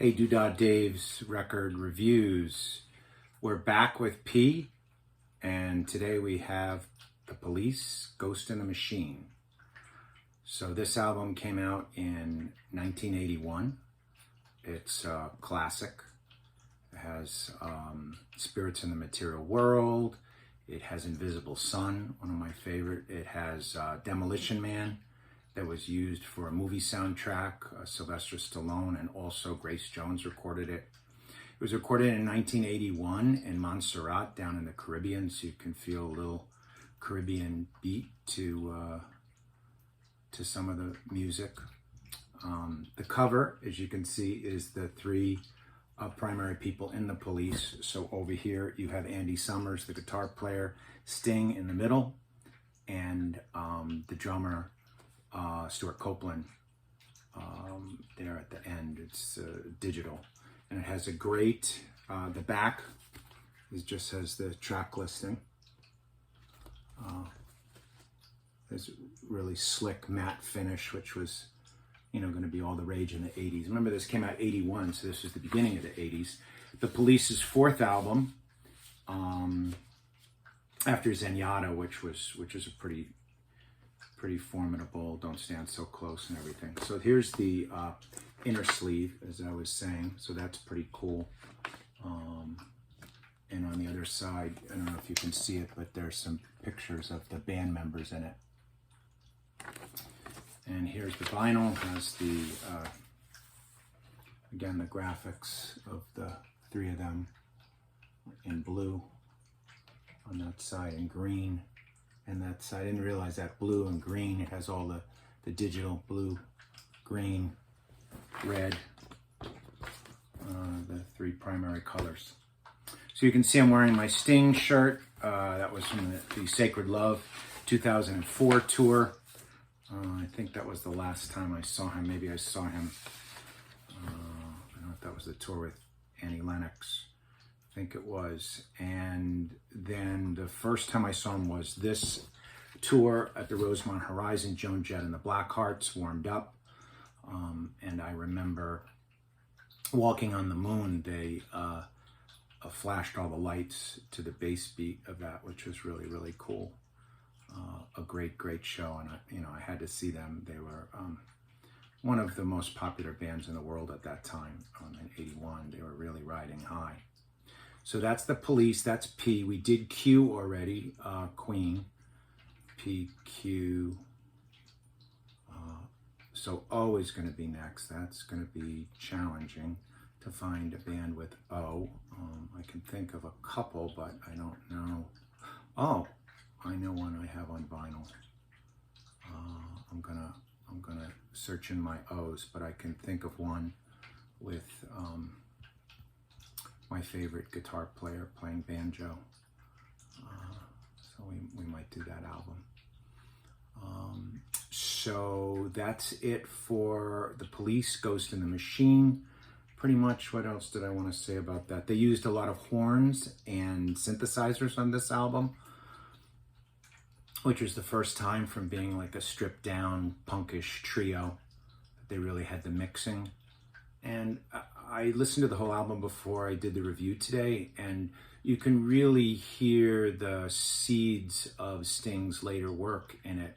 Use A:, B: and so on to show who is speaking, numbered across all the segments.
A: Hey, Doodah Dave's Record Reviews. We're back with P, and today we have The Police, Ghost in the Machine. So this album came out in 1981. It's a classic. It has Spirits in the Material World. It has Invisible Sun, one of my favorite. It has Demolition Man, that was used for a movie soundtrack. Sylvester Stallone and also Grace Jones recorded it. It was recorded in 1981 in Montserrat down in the Caribbean, so you can feel a little Caribbean beat to some of the music. The cover, as you can see, is the three primary people in the Police. So over here you have Andy Summers, the guitar player, Sting in the middle, and the drummer, Stuart Copeland, there at the end. It's digital, and it has a great, the back just has the track listing. There's really slick matte finish, which was, going to be all the rage in the 80s. Remember, this came out 81, so this was the beginning of the 80s. The Police's fourth album, after Zenyatta, which is a pretty formidable, Don't Stand So Close and everything. So here's the inner sleeve, as I was saying, so that's pretty cool. And on the other side, I don't know if you can see it, but there's some pictures of the band members in it. And here's the vinyl, has the, again, the graphics of the three of them in blue on that side, and green. And that side, I didn't realize that blue and green, it has all the digital blue, green, red, the three primary colors. So you can see I'm wearing my Sting shirt. That was from the Sacred Love 2004 tour. I think that was the last time I saw him. Maybe I saw him, I don't know if that was the tour with Annie Lennox. I think it was. And then the first time I saw him was this tour at the Rosemont Horizon. Joan Jett and the Blackhearts warmed up. And I remember Walking on the Moon, they flashed all the lights to the bass beat of that, which was really, really cool. A great show. And I had to see them. They were one of the most popular bands in the world at that time. In 81, they were really riding high. So that's the Police, that's P. We did Q already, Queen, P, Q. So O is going to be next. That's going to be challenging to find a band with O. I can think of a couple, but I don't know. Oh, I know one I have on vinyl. I'm gonna search in my O's, but I can think of one with my favorite guitar player playing banjo. So we might do that album. So that's it for The Police, Ghost in the Machine. Pretty much, what else did I want to say about that? They used a lot of horns and synthesizers on this album, which was the first time from being like a stripped down punkish trio. They really had the mixing. And I listened to the whole album before I did the review today, and you can really hear the seeds of Sting's later work in it.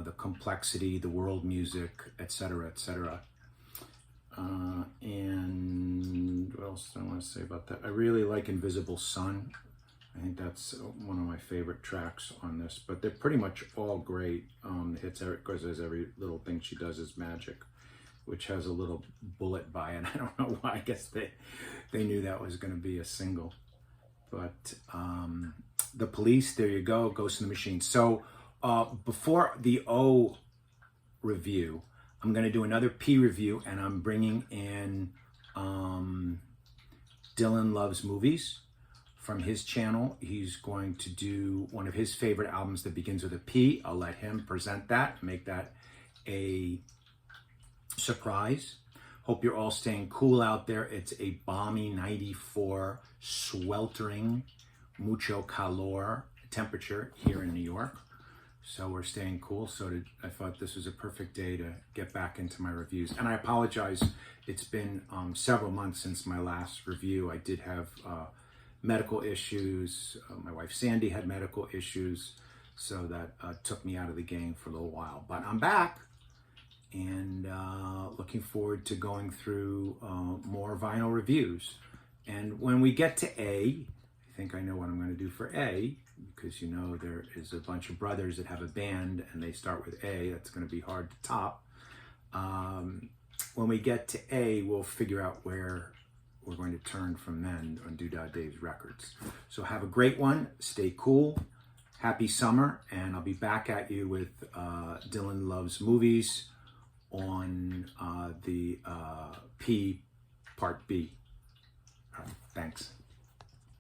A: The complexity, the world music, etc., etc. And what else do I want to say about that? I really like Invisible Sun. I think that's one of my favorite tracks on this, but they're pretty much all great. Hits Eric, because there's every little thing she does is magic, which has a little bullet by it. I don't know why. I guess they knew that was going to be a single. But The Police, there you go, Ghost in the Machine. So before the O review, I'm going to do another P review, and I'm bringing in Dylan Loves Movies from his channel. He's going to do one of his favorite albums that begins with a P. I'll let him present that, make that a surprise. Hope you're all staying cool out there. It's a balmy 94, sweltering, mucho calor temperature here in New York. So we're staying cool. I thought this was a perfect day to get back into my reviews. And I apologize, it's been several months since my last review. I did have medical issues. My wife Sandy had medical issues, so that took me out of the game for a little while. But I'm back, and looking forward to going through more vinyl reviews. And when we get to A, I think I know what I'm going to do for A, because you know there is a bunch of brothers that have a band and they start with A. That's going to be hard to top. When we get to A, we'll figure out where we're going to turn from then on Doodah Dave's records. So have a great one. Stay cool. Happy summer. And I'll be back at you with Dylan Loves Movies on the P Part B. All right, thanks.